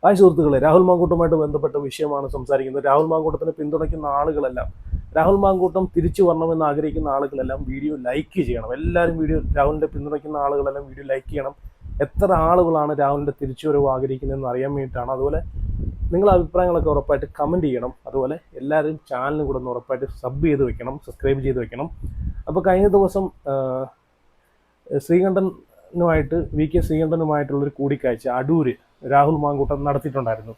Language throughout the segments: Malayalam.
ഹായ് സുഹൃത്തുക്കളെ, രാഹുൽ മാങ്കൂട്ടവുമായിട്ട് ബന്ധപ്പെട്ട വിഷയമാണ് സംസാരിക്കുന്നത്. രാഹുൽ മാങ്കൂട്ടത്തിനെ പിന്തുണയ്ക്കുന്ന ആളുകളെല്ലാം, രാഹുൽ മാങ്കൂട്ടം തിരിച്ചു വരണമെന്ന് ആഗ്രഹിക്കുന്ന ആളുകളെല്ലാം വീഡിയോ ലൈക്ക് ചെയ്യണം. എല്ലാവരും രാഹുലിൻ്റെ പിന്തുണയ്ക്കുന്ന ആളുകളെല്ലാം വീഡിയോ ലൈക്ക് ചെയ്യണം. എത്ര ആളുകളാണ് രാഹുലിൻ്റെ തിരിച്ചുവരവ് ആഗ്രഹിക്കുന്നതെന്ന് അറിയാൻ വേണ്ടിയിട്ടാണ്. അതുപോലെ നിങ്ങളുടെ അഭിപ്രായങ്ങളൊക്കെ ഉറപ്പായിട്ട് കമൻറ്റ് ചെയ്യണം. അതുപോലെ എല്ലാവരും ചാനലും കൂടെ ഒന്ന് ഉറപ്പായിട്ട് സബ്സ്ക്രൈബ് ചെയ്ത് വെക്കണം. അപ്പോൾ കഴിഞ്ഞ ദിവസം വി കെ ശ്രീകണ്ഠനുമായിട്ടുള്ളൊരു കൂടിക്കാഴ്ച അടൂര് രാഹുൽ മാങ്കൂട്ടം നടത്തിയിട്ടുണ്ടായിരുന്നു.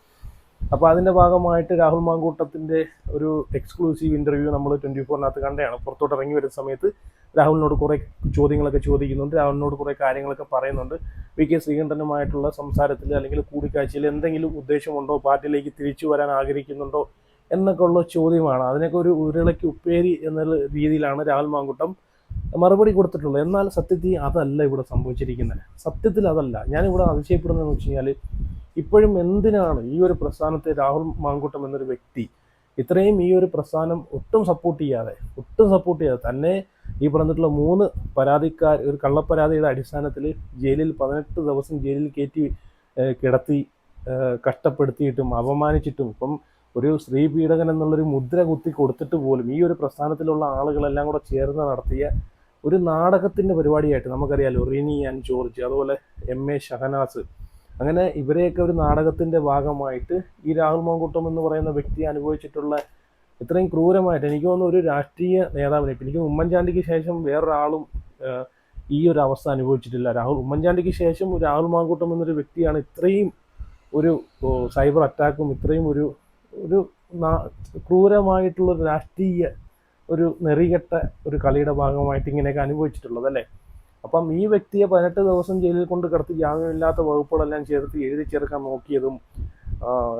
അപ്പോൾ അതിൻ്റെ ഭാഗമായിട്ട് രാഹുൽ മാങ്കൂട്ടത്തിൻ്റെ ഒരു എക്സ്ക്ലൂസീവ് ഇൻ്റർവ്യൂ നമ്മൾ 24-നകത്ത് കണ്ടതാണ്. പുറത്തോട്ട് ഇറങ്ങി വരുന്ന സമയത്ത് രാഹുലിനോട് കുറേ ചോദ്യങ്ങളൊക്കെ ചോദിക്കുന്നുണ്ട്, രാഹുലിനോട് കുറേ കാര്യങ്ങളൊക്കെ പറയുന്നുണ്ട്. വി കെ ശ്രീകണ്ഠനുമായിട്ടുള്ള സംസാരത്തിൽ അല്ലെങ്കിൽ കൂടിക്കാഴ്ചയിൽ എന്തെങ്കിലും ഉദ്ദേശമുണ്ടോ, പാർട്ടിയിലേക്ക് തിരിച്ചു വരാൻ ആഗ്രഹിക്കുന്നുണ്ടോ എന്നൊക്കെ ഉള്ള ചോദ്യമാണ്. അതിനൊക്കെ ഒരു ഉരുളയ്ക്ക് ഉപ്പേരി എന്നുള്ള രീതിയിലാണ് രാഹുൽ മാങ്കൂട്ടം മറുപടി കൊടുത്തിട്ടുള്ളത്. എന്നാൽ സത്യത്തിൽ അതല്ല ഇവിടെ സംഭവിച്ചിരിക്കുന്നത്. സത്യത്തിൽ അതല്ല. ഞാനിവിടെ അതിശയപ്പെടുന്നതെന്ന് വെച്ച് കഴിഞ്ഞാൽ, ഇപ്പോഴും എന്തിനാണ് ഈ ഒരു പ്രസ്ഥാനത്തെ രാഹുൽ മാങ്കൂട്ടം എന്നൊരു വ്യക്തി ഇത്രയും ഈ ഒരു പ്രസ്ഥാനം ഒട്ടും സപ്പോർട്ട് ചെയ്യാതെ തന്നെ ഈ പറഞ്ഞിട്ടുള്ള 3 പരാതിക്കാർ ഒരു കള്ളപ്പരാതിയുടെ അടിസ്ഥാനത്തിൽ ജയിലിൽ 18 ദിവസം ജയിലിൽ കയറ്റി കിടത്തി കഷ്ടപ്പെടുത്തിയിട്ടും അപമാനിച്ചിട്ടും ഇപ്പം ഒരു സ്ത്രീ പീഡകൻ എന്നുള്ളൊരു മുദ്ര കുത്തി കൊടുത്തിട്ട് പോലും ഈ ഒരു പ്രസ്ഥാനത്തിലുള്ള ആളുകളെല്ലാം കൂടെ ചേർന്ന് നടത്തിയ ഒരു നാടകത്തിൻ്റെ പരിപാടിയായിട്ട് നമുക്കറിയാലോ. റിനി ആൻഡ് ജോർജ്, അതുപോലെ എം.എ. ഷഹനാസ്, അങ്ങനെ ഇവരെയൊക്കെ ഒരു നാടകത്തിൻ്റെ ഭാഗമായിട്ട് ഈ രാഹുൽ മാങ്കൂട്ടം എന്ന് പറയുന്ന വ്യക്തി അനുഭവിച്ചിട്ടുള്ള ഇത്രയും ക്രൂരമായിട്ട് എനിക്ക് തോന്നുന്നു ഒരു രാഷ്ട്രീയ നേതാവിനെ, എനിക്ക് ഉമ്മൻചാണ്ടിക്ക് ശേഷം വേറൊരാളും ഈ ഒരു അവസ്ഥ അനുഭവിച്ചിട്ടില്ല. ഉമ്മൻചാണ്ടിക്ക് ശേഷം രാഹുൽ മാങ്കൂട്ടം എന്നൊരു വ്യക്തിയാണ് ഇത്രയും ഒരു സൈബർ അറ്റാക്കും ഇത്രയും ഒരു ക്രൂരമായിട്ടുള്ളൊരു രാഷ്ട്രീയ ഒരു നെറികെട്ട ഒരു കളിയുടെ ഭാഗമായിട്ട് ഇങ്ങനെയൊക്കെ അനുഭവിച്ചിട്ടുള്ളത് അല്ലേ. അപ്പം ഈ വ്യക്തിയെ 18 ദിവസം ജയിലിൽ കൊണ്ട് കിടത്തി ജാമ്യമില്ലാത്ത വകുപ്പുകളെല്ലാം ചേർത്ത് എഴുതി ചേർക്കാൻ നോക്കിയതും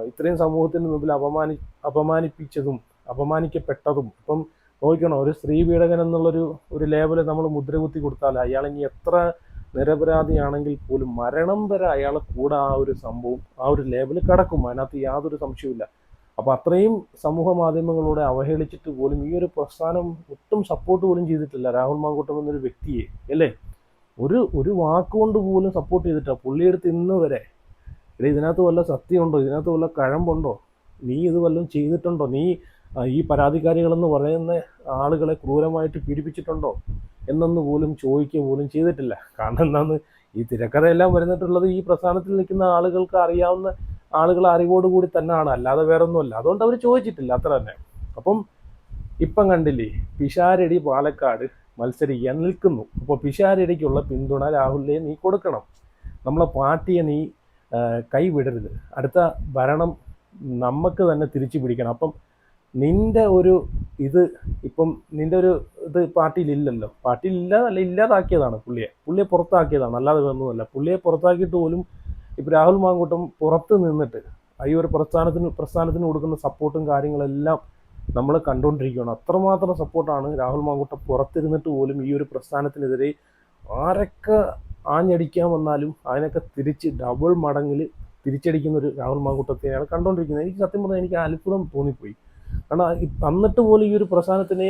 ഇത്രയും സമൂഹത്തിന് മുമ്പിൽ അപമാനിപ്പിച്ചതും അപമാനിക്കപ്പെട്ടതും ഇപ്പം നോക്കണം. ഒരു സ്ത്രീ പീഡകൻ എന്നുള്ളൊരു ലേബല് നമ്മൾ മുദ്രകുത്തി കൊടുത്താൽ അയാൾ ഇനി എത്ര നിരപരാധിയാണെങ്കിൽ പോലും മരണം വരെ അയാളെ കൂടെ ആ ഒരു സംഭവം ആ ഒരു ലേബല് കിടക്കും. അതിനകത്ത് യാതൊരു സംശയവുമില്ല. അപ്പോൾ അത്രയും സമൂഹ മാധ്യമങ്ങളോടെ അവഹേളിച്ചിട്ട് പോലും ഈ ഒരു പ്രസ്ഥാനം ഒട്ടും സപ്പോർട്ട് പോലും ചെയ്തിട്ടില്ല രാഹുൽ മാങ്കൂട്ടം എന്നൊരു വ്യക്തിയെ, അല്ലേ. ഒരു വാക്കുകൊണ്ട് പോലും സപ്പോർട്ട് ചെയ്തിട്ടില്ല. പുള്ളിയെടുത്ത് ഇന്ന് വരെ ഇതിനകത്ത് വല്ല സത്യമുണ്ടോ, ഇതിനകത്ത് വല്ല കഴമ്പുണ്ടോ, നീ ഇത് വല്ലതും ചെയ്തിട്ടുണ്ടോ, നീ ഈ പരാതിക്കാരികളെന്ന് പറയുന്ന ആളുകളെ ക്രൂരമായിട്ട് പീഡിപ്പിച്ചിട്ടുണ്ടോ എന്നൊന്ന് പോലും ചോദിക്കുക പോലും ചെയ്തിട്ടില്ല. കാരണം എന്താണെന്ന്, ഈ തിരക്കഥയെല്ലാം വരുന്നിട്ടുള്ളത് ഈ പ്രസ്ഥാനത്തിൽ നിൽക്കുന്ന ആളുകൾക്ക് അറിയാവുന്ന ആളുകൾ അറിവോടുകൂടി തന്നെയാണ്, അല്ലാതെ വേറെ ഒന്നുമല്ല. അതുകൊണ്ട് അവർ ചോദിച്ചിട്ടില്ല, അത്ര തന്നെ. അപ്പം ഇപ്പം കണ്ടില്ലേ, പിഷാരടി പാലക്കാട് മത്സരിക്കാൻ നിൽക്കുന്നു. അപ്പോൾ പിഷാരടിക്കുള്ള പിന്തുണ രാഹുലിനെ നീ കൊടുക്കണം. നമ്മളെ പാർട്ടിയെ നീ കൈവിടരുത്. അടുത്ത ഭരണം നമുക്ക് തന്നെ തിരിച്ചു പിടിക്കണം. അപ്പം നിൻ്റെ ഒരു പാർട്ടിയിലില്ലല്ലോ. ഇല്ലാതാക്കിയതാണ് പുള്ളിയെ പുറത്താക്കിയതാണ്, അല്ലാതെ ഒന്നുമല്ല. പുള്ളിയെ പുറത്താക്കിയിട്ട് പോലും ഇപ്പോൾ രാഹുൽ മാങ്കൂട്ടം പുറത്ത് നിന്നിട്ട് ഈ ഒരു പ്രസ്ഥാനത്തിന് കൊടുക്കുന്ന സപ്പോർട്ടും കാര്യങ്ങളെല്ലാം നമ്മൾ കണ്ടുകൊണ്ടിരിക്കുകയാണ്. അത്രമാത്രം സപ്പോർട്ടാണ് രാഹുൽ മാങ്കൂട്ടം പുറത്തിരുന്നിട്ട് പോലും ഈ ഒരു പ്രസ്ഥാനത്തിനെതിരെ ആരൊക്കെ ആഞ്ഞടിക്കാൻ വന്നാലും അതിനൊക്കെ തിരിച്ച് ഡബിൾ മടങ്ങിൽ തിരിച്ചടിക്കുന്ന ഒരു രാഹുൽ മാങ്കൂട്ടത്തെയാണ് കണ്ടുകൊണ്ടിരിക്കുന്നത്. എനിക്ക് സത്യം പറഞ്ഞാൽ എനിക്ക് അത്ഭുതം തോന്നിപ്പോയി. കാരണം എന്നിട്ട് പോലും ഈ ഒരു പ്രസ്ഥാനത്തിനെ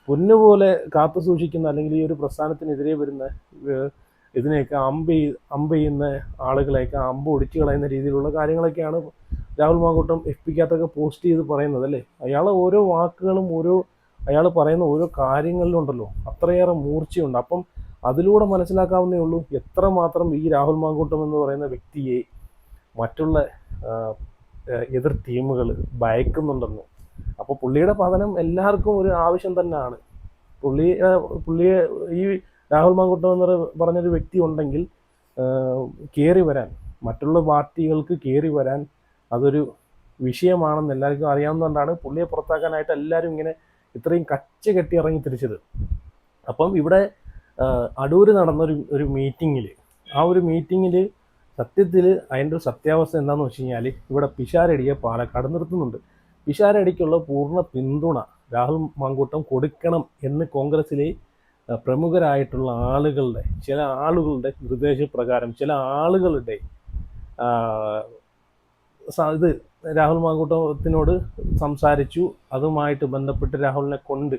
പൊന്നുപോലെ കാത്തു സൂക്ഷിക്കുന്ന, അല്ലെങ്കിൽ ഈ ഒരു പ്രസ്ഥാനത്തിനെതിരെ വരുന്ന ഇതിനെയൊക്കെ അമ്പ് ചെയ്യുന്ന ആളുകളെയൊക്കെ അമ്പ് ഒടിച്ചു കളയുന്ന രീതിയിലുള്ള കാര്യങ്ങളൊക്കെയാണ് രാഹുൽ മാങ്കൂട്ടം FBക്കകത്തൊക്കെ പോസ്റ്റ് ചെയ്ത് പറയുന്നത്, അല്ലേ. അയാളെ ഓരോ വാക്കുകളും അയാൾ പറയുന്ന ഓരോ കാര്യങ്ങളിലും ഉണ്ടല്ലോ അത്രയേറെ മൂർച്ചയുണ്ട്. അപ്പം അതിലൂടെ മനസ്സിലാക്കാവുന്നേ ഉള്ളൂ എത്രമാത്രം ഈ രാഹുൽ മാങ്കൂട്ടം എന്ന് പറയുന്ന വ്യക്തിയെ മറ്റുള്ള എതിർ ടീമുകൾ ഭയക്കുന്നുണ്ടെന്ന്. അപ്പോൾ പുള്ളിയുടെ പതനം എല്ലാവർക്കും ഒരു ആവശ്യം തന്നെയാണ്. പുള്ളിയെ ഈ രാഹുൽ മാങ്കൂട്ടം എന്ന് പറഞ്ഞൊരു വ്യക്തി ഉണ്ടെങ്കിൽ കയറി വരാൻ, മറ്റുള്ള പാർട്ടികൾക്ക് കയറി വരാൻ അതൊരു വിഷയമാണെന്ന് എല്ലാവർക്കും അറിയാവുന്നതുകൊണ്ടാണ് പുള്ളിയെ പുറത്താക്കാനായിട്ട് എല്ലാവരും ഇങ്ങനെ ഇത്രയും കച്ച കെട്ടി ഇറങ്ങി തിരിച്ചത്. അപ്പം ഇവിടെ അടൂര് നടന്നൊരു മീറ്റിങ്ങിൽ, ആ ഒരു മീറ്റിങ്ങിൽ സത്യത്തിൽ അതിൻ്റെ ഒരു സത്യാവസ്ഥ എന്താണെന്ന് വെച്ച് കഴിഞ്ഞാൽ, ഇവിടെ പിഷാരടിയെ പാലക്കാട് നിർത്തുന്നുണ്ട്. പിഷാരടിക്കുള്ള പൂർണ്ണ പിന്തുണ രാഹുൽ മാങ്കൂട്ടം കൊടുക്കണം എന്ന് കോൺഗ്രസ്സിലെ പ്രമുഖരായിട്ടുള്ള ചില ആളുകളുടെ നിർദ്ദേശപ്രകാരം ചില ആളുകളുടെ ഇത് രാഹുൽ മാങ്കൂട്ടത്തിനോട് സംസാരിച്ചു. അതുമായിട്ട് ബന്ധപ്പെട്ട് രാഹുലിനെ കൊണ്ട്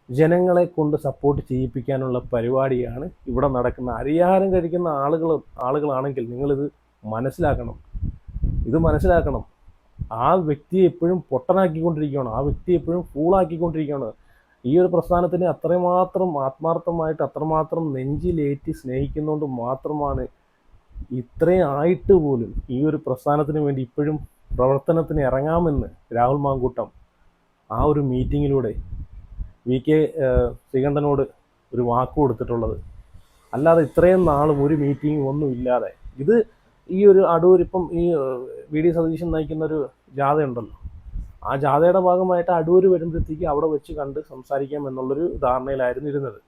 ജനങ്ങളെ കൊണ്ട് സപ്പോർട്ട് ചെയ്യിപ്പിക്കാനുള്ള പരിപാടിയാണ് ഇവിടെ നടക്കുന്ന. അരിയാഹാരം കഴിക്കുന്ന ആളുകളാണെങ്കിൽ നിങ്ങളിത് മനസ്സിലാക്കണം. ഇത് മനസ്സിലാക്കണം. ആ വ്യക്തിയെ എപ്പോഴും പൊട്ടനാക്കിക്കൊണ്ടിരിക്കുകയാണ്, ആ വ്യക്തിയെ എപ്പോഴും ഫൂളാക്കിക്കൊണ്ടിരിക്കുകയാണ്. ഈ ഒരു പ്രസ്ഥാനത്തിനെ അത്രമാത്രം ആത്മാർത്ഥമായിട്ട് അത്രമാത്രം നെഞ്ചിലേറ്റി സ്നേഹിക്കുന്നതുകൊണ്ട് മാത്രമാണ് ഇത്രയും ആയിട്ട് പോലും ഈ ഒരു പ്രസ്ഥാനത്തിന് വേണ്ടി ഇപ്പോഴും പ്രവർത്തനത്തിന് ഇറങ്ങാമെന്ന് രാഹുൽ മാങ്കൂട്ടം ആ ഒരു മീറ്റിങ്ങിലൂടെ VK ശ്രീകണ്ഠനോട് ഒരു വാക്ക് കൊടുത്തിട്ടുള്ളത്. അല്ലാതെ ഇത്രയും നാളും ഒരു മീറ്റിംഗ് ഒന്നും ഇല്ലാതെ ഇത് ഈ ഒരു അടൂർ ഇപ്പം ഈ VD സതീശൻ നയിക്കുന്ന ഒരു ജാഥയുണ്ടല്ലോ, ആ ജാഥയുടെ ഭാഗമായിട്ട് അടൂർ വരുമ്പോഴത്തേക്ക് അവിടെ വെച്ച് കണ്ട് സംസാരിക്കാം എന്നുള്ളൊരു ധാരണയിലായിരുന്നു ഇരുന്നത്.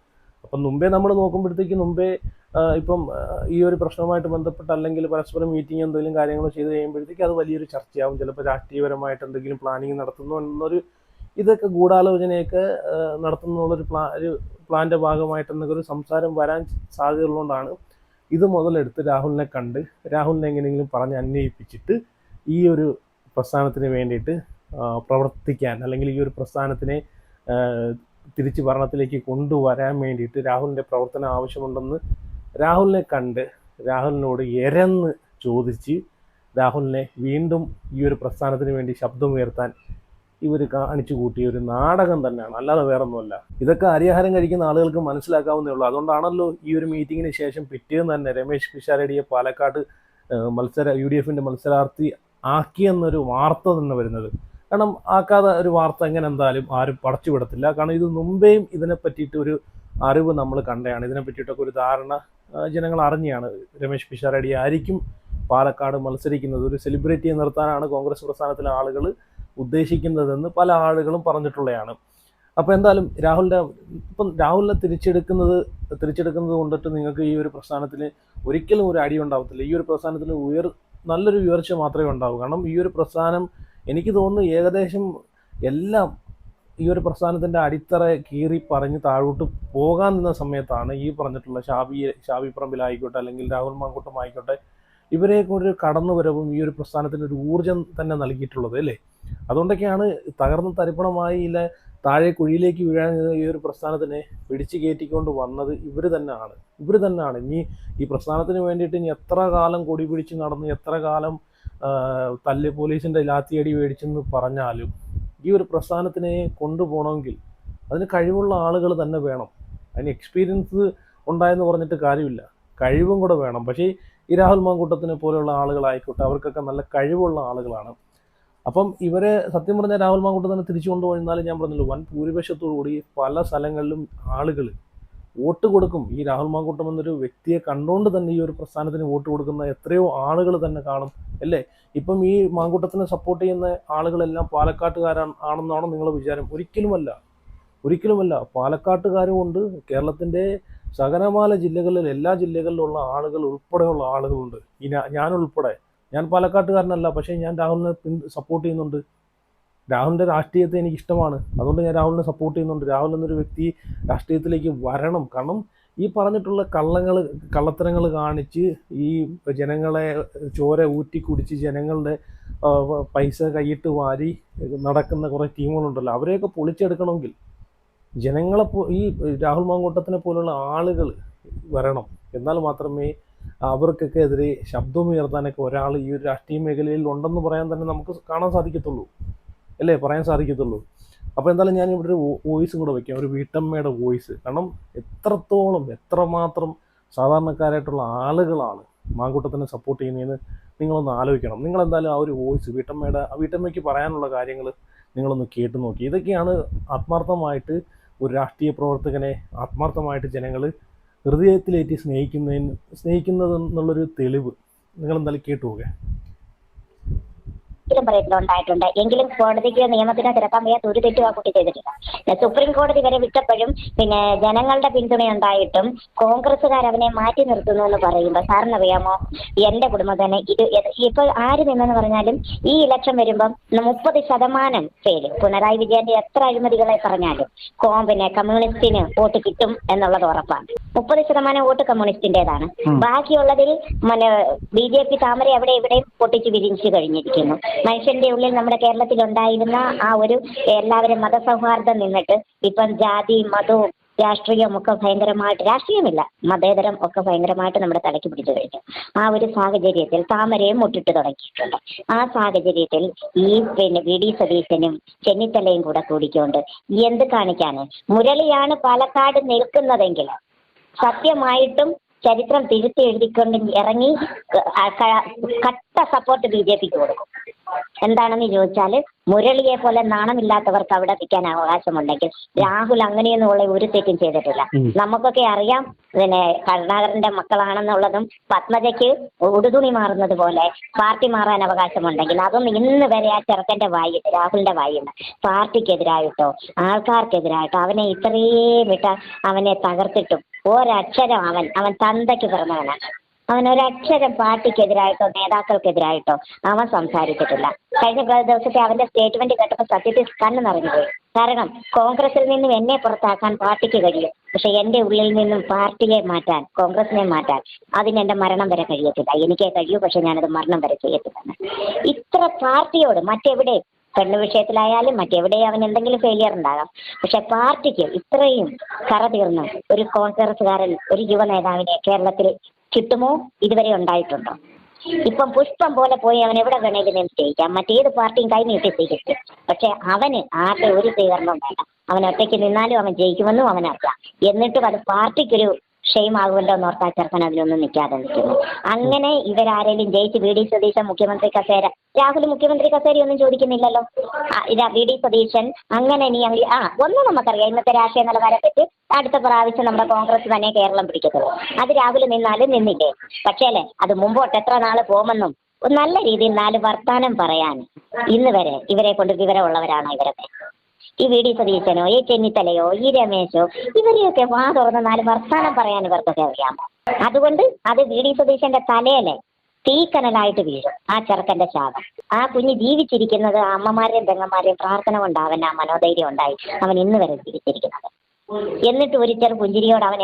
അപ്പം മുമ്പേ നമ്മൾ നോക്കുമ്പോഴത്തേക്ക് ഇപ്പം ഈ ഒരു പ്രശ്നവുമായിട്ട് ബന്ധപ്പെട്ട് അല്ലെങ്കിൽ പരസ്പരം മീറ്റിംഗ് എന്തെങ്കിലും കാര്യങ്ങൾ ചെയ്ത് കഴിയുമ്പോഴത്തേക്ക് അത് വലിയൊരു ചർച്ചയാവും. ചിലപ്പോൾ രാഷ്ട്രീയപരമായിട്ട് എന്തെങ്കിലും പ്ലാനിങ് നടത്തുന്നു എന്നൊരു ഇതൊക്കെ ഗൂഢാലോചനയൊക്കെ നടത്തുന്നുള്ളൊരു പ്ലാന്റെ ഭാഗമായിട്ട് എന്നൊക്കെ ഒരു സംസാരം വരാൻ സാധ്യതയുള്ളതുകൊണ്ടാണ് ഇത് മുതലെടുത്ത് രാഹുലിനെ കണ്ട് രാഹുലിനെ എങ്ങനെയെങ്കിലും പറഞ്ഞ് അന്വയിപ്പിച്ചിട്ട് ഈ ഒരു പ്രസ്ഥാനത്തിന് വേണ്ടിയിട്ട് പ്രവർത്തിക്കാൻ അല്ലെങ്കിൽ ഈ ഒരു പ്രസ്ഥാനത്തിനെ തിരിച്ച് ഭരണത്തിലേക്ക് കൊണ്ടുവരാൻ വേണ്ടിയിട്ട് രാഹുലിൻ്റെ പ്രവർത്തനം ആവശ്യമുണ്ടെന്ന് രാഹുലിനെ കണ്ട് രാഹുലിനോട് എരന്ന് ചോദിച്ച് രാഹുലിനെ വീണ്ടും ഈ ഒരു പ്രസ്ഥാനത്തിന് വേണ്ടി ശബ്ദമുയർത്താൻ ഇവർ കാണിച്ചു കൂട്ടിയ ഒരു നാടകം തന്നെയാണ്, അല്ലാതെ വേറൊന്നുമല്ല. ഇതൊക്കെ അരിയാഹാരം കഴിക്കുന്ന ആളുകൾക്ക് മനസ്സിലാക്കാവുന്നേ ഉള്ളൂ. അതുകൊണ്ടാണല്ലോ ഈ ഒരു മീറ്റിങ്ങിന് ശേഷം പിറ്റേന്ന് തന്നെ രമേശ് പിഷാരടിയെ പാലക്കാട് UDFന്റെ മത്സരാർത്ഥി ആക്കിയെന്നൊരു വാർത്ത തന്നെ വരുന്നത്. കാരണം ആക്കാതെ ഒരു വാർത്ത എങ്ങനെ എന്തായാലും ആരും പടച്ചു വിടത്തില്ല. കാരണം ഇത് മുമ്പേയും ഇതിനെ പറ്റിയിട്ട് ഒരു അറിവ് നമ്മൾ കണ്ടതാണ്, ഇതിനെ പറ്റിയിട്ടൊക്കെ ഒരു ധാരണ ജനങ്ങൾ അറിഞ്ഞാണ്. രമേശ് പിഷാരടി ആയിരിക്കും പാലക്കാട് മത്സരിക്കുന്നത്, ഒരു സെലിബ്രിറ്റിയെ നിർത്താനാണ് കോൺഗ്രസ് പ്രസ്ഥാനത്തിലെ ആളുകൾ ഉദ്ദേശിക്കുന്നതെന്ന് പല ആളുകളും പറഞ്ഞിട്ടുള്ളതാണ്. അപ്പോൾ എന്തായാലും രാഹുലിനെ തിരിച്ചെടുക്കുന്നത് കൊണ്ടിട്ട് നിങ്ങൾക്ക് ഈ ഒരു പ്രസ്ഥാനത്തിന് ഒരിക്കലും ഒരു അടി ഉണ്ടാവത്തില്ല. ഈ ഒരു പ്രസ്ഥാനത്തിന് നല്ലൊരു ഉയർച്ച മാത്രമേ ഉണ്ടാവൂ. കാരണം ഈ ഒരു പ്രസ്ഥാനം എനിക്ക് തോന്നുന്നു ഏകദേശം എല്ലാം ഈ ഒരു പ്രസ്ഥാനത്തിൻ്റെ അടിത്തറ കീറി പറഞ്ഞ് താഴോട്ട് പോകാൻ നിന്ന സമയത്താണ് ഈ പറഞ്ഞിട്ടുള്ള ഷാബി പറമ്പിലായിക്കോട്ടെ അല്ലെങ്കിൽ രാഹുൽ മാങ്കൂട്ടം ആയിക്കോട്ടെ ഇവരെ ഒരു കടന്നുവരവും ഈ ഒരു പ്രസ്ഥാനത്തിന് ഒരു ഊർജം തന്നെ നൽകിയിട്ടുള്ളത് അല്ലേ. അതുകൊണ്ടൊക്കെയാണ് തകർന്ന് തരിപ്പണമായി താഴെ കുഴിയിലേക്ക് വീഴാൻ ഈ ഒരു പ്രസ്ഥാനത്തിനെ പിടിച്ചു കയറ്റിക്കൊണ്ട് വന്നത് ഇവർ തന്നെയാണ്. ഇനി ഈ പ്രസ്ഥാനത്തിന് വേണ്ടിയിട്ട് ഇനി എത്ര കാലം കൊടി പിടിച്ച് നടന്ന് എത്ര കാലം പോലീസിൻ്റെ ലാത്തിയടി മേടിച്ചെന്ന് പറഞ്ഞാലും ഈ ഒരു പ്രസ്ഥാനത്തിനെ കൊണ്ടുപോകണമെങ്കിൽ അതിന് കഴിവുള്ള ആളുകൾ തന്നെ വേണം. അതിന് എക്സ്പീരിയൻസ് ഉണ്ടായെന്ന് പറഞ്ഞിട്ട് കാര്യമില്ല, കഴിവും കൂടെ വേണം. പക്ഷേ ഈ രാഹുൽ മാങ്കൂട്ടത്തിനെ പോലെയുള്ള ആളുകളായിക്കോട്ടെ അവർക്കൊക്കെ നല്ല കഴിവുള്ള ആളുകളാണ്. അപ്പം ഇവരെ സത്യം പറഞ്ഞാൽ രാഹുൽ മാങ്കൂട്ടത്തിനെ തിരിച്ചു കൊണ്ടുപോയിരുന്നാലും ഞാൻ പറഞ്ഞല്ലോ വൻ ഭൂരിപക്ഷത്തോടുകൂടി പല സ്ഥലങ്ങളിലും ആളുകൾ വോട്ട് കൊടുക്കും. ഈ രാഹുൽ മാങ്കൂട്ടം എന്നൊരു വ്യക്തിയെ കണ്ടുകൊണ്ട് തന്നെ ഈ ഒരു പ്രസ്ഥാനത്തിന് വോട്ട് കൊടുക്കുന്ന എത്രയോ ആളുകൾ തന്നെ കാണും അല്ലേ. ഇപ്പം ഈ മാങ്കൂട്ടത്തിനെ സപ്പോർട്ട് ചെയ്യുന്ന ആളുകളെല്ലാം പാലക്കാട്ടുകാരാണെന്നാണോ നിങ്ങളുടെ വിചാരം? ഒരിക്കലുമല്ല. പാലക്കാട്ടുകാരും ഉണ്ട്, കേരളത്തിൻ്റെ സകലമാല ജില്ലകളിൽ എല്ലാ ജില്ലകളിലുള്ള ആളുകൾ ഉൾപ്പെടെയുള്ള ആളുകളുണ്ട്. ഞാൻ പാലക്കാട്ടുകാരനല്ല, പക്ഷേ ഞാൻ രാഹുലിനെ സപ്പോർട്ട് ചെയ്യുന്നുണ്ട്. രാഹുലിൻ്റെ രാഷ്ട്രീയത്തെ എനിക്ക് ഇഷ്ടമാണ്, അതുകൊണ്ട് ഞാൻ രാഹുലിനെ സപ്പോർട്ട് ചെയ്യുന്നുണ്ട്. രാഹുൽ എന്നൊരു വ്യക്തി രാഷ്ട്രീയത്തിലേക്ക് വരണം. കാരണം ഈ പറഞ്ഞിട്ടുള്ള കള്ളത്തരങ്ങൾ കാണിച്ച് ഈ ജനങ്ങളെ ചോര ഊറ്റി കുടിച്ച് ജനങ്ങളുടെ പൈസ കൈയിട്ട് വാരി നടക്കുന്ന കുറേ ടീമുകളുണ്ടല്ലോ, അവരെയൊക്കെ പൊളിച്ചെടുക്കണമെങ്കിൽ ഈ രാഹുൽ മാങ്കൂട്ടത്തിനെ പോലുള്ള ആളുകൾ വരണം. എന്നാൽ മാത്രമേ അവർക്കൊക്കെ എതിരെ ശബ്ദമുയർത്താനൊക്കെ ഒരാൾ ഈ ഒരു രാഷ്ട്രീയ മേഖലയിൽ ഉണ്ടെന്ന് പറയാൻ തന്നെ നമുക്ക് പറയാൻ സാധിക്കത്തുള്ളൂ. അപ്പോൾ എന്തായാലും ഞാൻ ഇവിടെ ഒരു വോയിസും കൂടെ വയ്ക്കാം, ഒരു വീട്ടമ്മയുടെ വോയിസ്. കാരണം എത്രമാത്രം സാധാരണക്കാരായിട്ടുള്ള ആളുകളാണ് മാങ്കൂട്ടത്തിനെ സപ്പോർട്ട് ചെയ്യുന്നതെന്ന് നിങ്ങളൊന്ന് ആലോചിക്കണം. നിങ്ങളെന്തായാലും ആ ഒരു വോയിസ് വീട്ടമ്മയ്ക്ക് പറയാനുള്ള കാര്യങ്ങൾ നിങ്ങളൊന്ന് കേട്ട് നോക്കി. ഇതൊക്കെയാണ് ആത്മാർത്ഥമായിട്ട് ഒരു രാഷ്ട്രീയ പ്രവർത്തകനെ ആത്മാർത്ഥമായിട്ട് ജനങ്ങൾ ഹൃദയത്തിലേറ്റി സ്നേഹിക്കുന്നതെന്നുള്ളൊരു തെളിവ്. നിങ്ങളെന്തായാലും കേട്ടു പോകെ. ഉണ്ടായിട്ടുണ്ട്. എങ്കിലും കോടതിക്ക് നിയമത്തിനെ തിരക്കാൻ വയ്യാത്ത ഒരു തെറ്റും ആ കുട്ടി ചെയ്തിട്ടില്ല. സുപ്രീം കോടതി വരെ വിട്ടപ്പോഴും ജനങ്ങളുടെ പിന്തുണയുണ്ടായിട്ടും കോൺഗ്രസ്സുകാർ അവനെ മാറ്റി നിർത്തുന്നു എന്ന് പറയുമ്പോൾ സാറിനറിയാമോ, എന്റെ കുടുംബം തന്നെ ഇപ്പൊ ആര് നിന്നെന്ന് പറഞ്ഞാലും ഈ ഇലക്ഷൻ വരുമ്പം 30% പേര് പിണറായി വിജയന്റെ എത്ര അഴിമതികളെ പറഞ്ഞാലും കമ്മ്യൂണിസ്റ്റിന് വോട്ട് കിട്ടും എന്നുള്ളത് ഉറപ്പാണ്. 30% വോട്ട് കമ്മ്യൂണിസ്റ്റിന്റേതാണ്. ബാക്കിയുള്ളതിൽ BJP താമര അവിടെ ഇവിടെയും പൊട്ടിച്ച് വിരിച്ചു കഴിഞ്ഞിരിക്കുന്നു. മനുഷ്യന്റെ ഉള്ളിൽ നമ്മുടെ കേരളത്തിൽ ഉണ്ടായിരുന്ന ആ ഒരു എല്ലാവരും മതസൗഹാർദ്ദം നിന്നിട്ട് ഇപ്പം ജാതി മതവും രാഷ്ട്രീയമൊക്കെ ഭയങ്കരമായിട്ട്, രാഷ്ട്രീയമില്ല മതേതരം ഒക്കെ ഭയങ്കരമായിട്ട് നമ്മുടെ തലയ്ക്ക് പിടിച്ചു കഴിഞ്ഞു. ആ ഒരു സാഹചര്യത്തിൽ താമരയും മുട്ടിട്ട് തുടങ്ങിയിട്ടുണ്ട്. ആ സാഹചര്യത്തിൽ ഈ വി.ഡി. സതീശനും ചെന്നിത്തലയും കൂടെ കൂടിക്കൊണ്ട് എന്ത് കാണിക്കാന്? മുരളിയാണ് പാലക്കാട് നിൽക്കുന്നതെങ്കിൽ സത്യമായിട്ടും ചരിത്രം തിരുത്തി എഴുതിക്കൊണ്ട് ഇറങ്ങി കട്ട സപ്പോർട്ട് BJPക്ക് കൊടുക്കും. എന്താണെന്ന് ചോദിച്ചാൽ, മുരളിയെ പോലെ നാണമില്ലാത്തവർക്ക് അവിടെ നിൽക്കാൻ അവകാശമുണ്ടെങ്കിൽ രാഹുൽ അങ്ങനെയൊന്നുള്ള ഒരു തെറ്റും ചെയ്തിട്ടില്ല. നമുക്കൊക്കെ അറിയാം, കരുണാകരന്റെ മക്കളാണെന്നുള്ളതും പത്മജയ്ക്ക് ഉടുതുണി മാറുന്നത് പോലെ പാർട്ടി മാറാൻ അവകാശമുണ്ടെങ്കിൽ അതൊന്നും ഇന്ന് വരെ ആ ചെറുക്കന്റെ വായിട്ട്, രാഹുലിന്റെ വായിന്ന് പാർട്ടിക്കെതിരായിട്ടോ ആൾക്കാർക്കെതിരായിട്ടോ അവനെ ഇത്രയും വിട്ട അവനെ തകർത്തിട്ടും ഒരക്ഷരം അവൻ തന്തയ്ക്ക് പിറന്നവനാണ്. അവൻ ഒരക്ഷരം പാർട്ടിക്കെതിരായിട്ടോ നേതാക്കൾക്കെതിരായിട്ടോ അവൻ സംസാരിച്ചിട്ടില്ല. കഴിഞ്ഞ ദിവസത്തെ അവന്റെ സ്റ്റേറ്റ്മെന്റ് കേട്ടപ്പോൾ സത്യത്തിൽ കണ്ണ് നിറഞ്ഞുപോയി. കാരണം കോൺഗ്രസിൽ നിന്നും എന്നെ പുറത്താക്കാൻ പാർട്ടിക്ക് കഴിയും, പക്ഷെ എന്റെ ഉള്ളിൽ നിന്നും പാർട്ടിയെ മാറ്റാൻ, കോൺഗ്രസിനെ മാറ്റാൻ അതിന് എന്റെ മരണം വരെ കഴിയത്തില്ല. എനിക്കേ കഴിയൂ, പക്ഷെ ഞാനത് മരണം വരെ ചെയ്യത്തില്ല. ഇത്ര പാർട്ടിയോട് മറ്റെവിടെ, പെണ്ണു വിഷയത്തിലായാലും മറ്റെവിടെ അവൻ എന്തെങ്കിലും ഫെയിലിയർ ഉണ്ടാകാം, പക്ഷെ പാർട്ടിക്ക് ഇത്രയും കറ തീർന്ന് ഒരു കോൺഗ്രസുകാരൻ, ഒരു യുവ നേതാവിനെ കേരളത്തിൽ കിട്ടുമോ? ഇതുവരെ ഉണ്ടായിട്ടുണ്ടോ? ഇപ്പം പുഷ്പം പോലെ പോയി അവൻ എവിടെ വേണേലും നിന്ന് ജയിക്കാം, മറ്റേത് പാർട്ടിയും കൈ നീട്ടി സ്വീകരിക്കും. പക്ഷെ അവന് ആരുടെ ഒരു സ്വീകരണം വേണ്ട. അവൻ ഒറ്റയ്ക്ക് നിന്നാലും അവൻ ജയിക്കുമെന്നും അവനറിയാം. എന്നിട്ടും അത് പാർട്ടിക്കൊരു ഷെയിം ആകുമല്ലോ എന്ന് ഓർത്താ ചെറുക്കൻ അതിലൊന്നും നിൽക്കാതെ നിൽക്കുന്നു. അങ്ങനെ ഇവരാരേലും ജയിച്ച് വി.ഡി. സതീശൻ മുഖ്യമന്ത്രി കസേര, രാഹുൽ മുഖ്യമന്ത്രി കസേരയൊന്നും ചോദിക്കുന്നില്ലല്ലോ. വി.ഡി. സതീശൻ അങ്ങനെ ഒന്നും നമുക്കറിയാം, ഇന്നത്തെ രാഷ്ട്രീയ നിലവാരത്തെറ്റ് അടുത്ത പ്രാവശ്യം നമ്മുടെ കോൺഗ്രസ് തന്നെ കേരളം പിടിക്കത്തുള്ളൂ. അത് രാഹുൽ നിന്നാലും നിന്നില്ലേ. പക്ഷേ അത് മുമ്പോട്ട് എത്ര നാള് പോകുമെന്നും നല്ല രീതിയിൽ 4 വർത്താനം പറയാൻ ഇന്ന് വരെ ഇവരെ കൊണ്ട് വിവരമുള്ളവരാണ് ഇവരൊക്കെ. ഈ വി.ഡി. സതീശനോ ഈ ചെന്നിത്തലയോ ഈ രമേശോ ഇവരെയൊക്കെ വാ തുറന്ന് 4 വർത്താനം പറയാൻ ഇവർക്കൊക്കെ അറിയാമോ? അതുകൊണ്ട് അത് വി.ഡി. സതീശന്റെ തലയിലെ തീക്കനലായിട്ട് വീഴും ആ ചെറുക്കന്റെ ശാപം. ആ കുഞ്ഞ് ജീവിച്ചിരിക്കുന്നത് അമ്മമാരെയും പെങ്ങന്മാരെയും പ്രാർത്ഥന കൊണ്ട് അവൻ ആ മനോധൈര്യം ഉണ്ടായി അവൻ ഇന്ന് വരെ ജീവിച്ചിരിക്കുന്നത്. എന്നിട്ട് ഒരു ചെറു പുഞ്ചിരിയോട് അവൻ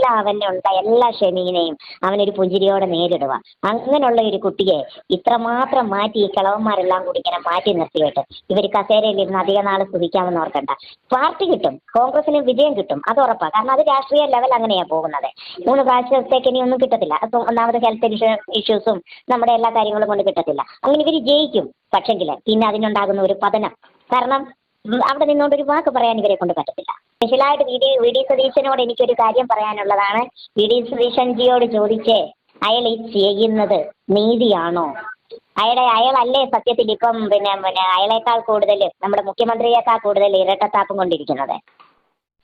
അവൻ്റെ ഉണ്ടായ എല്ലാ ക്ഷമീനെയും അവനൊരു പുഞ്ചിരിയോടെ നേരിടുക. അങ്ങനെയുള്ള ഒരു കുട്ടിയെ ഇത്രമാത്രം മാറ്റി ഈ കിളവന്മാരെല്ലാം കൂടി ഇങ്ങനെ മാറ്റി നിർത്തിയിട്ട് ഇവർ കസേരയിലിരുന്ന് അധിക നാൾ സ്തുതിക്കാമെന്ന് ഓർക്കണ്ട. പാർട്ടി കിട്ടും, കോൺഗ്രസിന് വിജയം കിട്ടും, അത് ഉറപ്പാണ്. കാരണം അത് രാഷ്ട്രീയ ലെവൽ അങ്ങനെയാണ് പോകുന്നത്. 3 പ്രാവശ്യത്തേക്ക് ഇനി ഒന്നും കിട്ടത്തില്ല. അപ്പം ഒന്നാമത് ഹെൽത്ത് ഇഷ്യൂസും നമ്മുടെ എല്ലാ കാര്യങ്ങളും കൊണ്ട് കിട്ടത്തില്ല. അങ്ങനെ ഇവർ ജയിക്കും. പക്ഷെങ്കിൽ പിന്നെ അതിനുണ്ടാകുന്ന ഒരു പതനം, കാരണം അവിടെ നിന്നുകൊണ്ട് ഒരു വാക്ക് പറയാൻ ഇവരെ കൊണ്ട് പറ്റത്തില്ല. സ്പെഷ്യലായിട്ട് വി.ഡി. സതീശനോട് എനിക്കൊരു കാര്യം പറയാനുള്ളതാണ്. വി.ഡി. സതീശൻജിയോട് ചോദിച്ചേ, അയാൾ ഈ ചെയ്യുന്നത് നീതിയാണോ? അയാളല്ലേ സത്യത്തിൽ ഇപ്പം അയാളേക്കാൾ കൂടുതൽ, നമ്മുടെ മുഖ്യമന്ത്രിയേക്കാൾ കൂടുതൽ ഇരട്ടത്താപ്പം കൊണ്ടിരിക്കുന്നത്.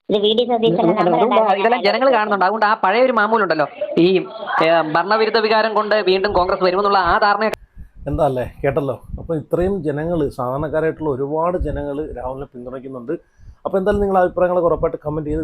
ഇത് വി.ഡി. സതീശൻ ഇതെല്ലാം ജനങ്ങൾ കാണുന്നുണ്ട്. അതുകൊണ്ട് ആ പഴയ ഒരു മാമൂലുണ്ടല്ലോ, ഈ ഭരണവിരുദ്ധ വികാരം കൊണ്ട് വീണ്ടും കോൺഗ്രസ് വരുമെന്നുള്ള ആ ധാരണ എന്താ അല്ലേ, കേട്ടല്ലോ. അപ്പോൾ ഇത്രയും ജനങ്ങൾ, സാധാരണക്കാരായിട്ടുള്ള ഒരുപാട് ജനങ്ങൾ രാഹുലിനെ പിന്തുണയ്ക്കുന്നുണ്ട്. അപ്പോൾ എന്തായാലും നിങ്ങളുടെ അഭിപ്രായങ്ങളൊക്കെ ഉറപ്പായിട്ട് കമൻറ്റ് ചെയ്ത്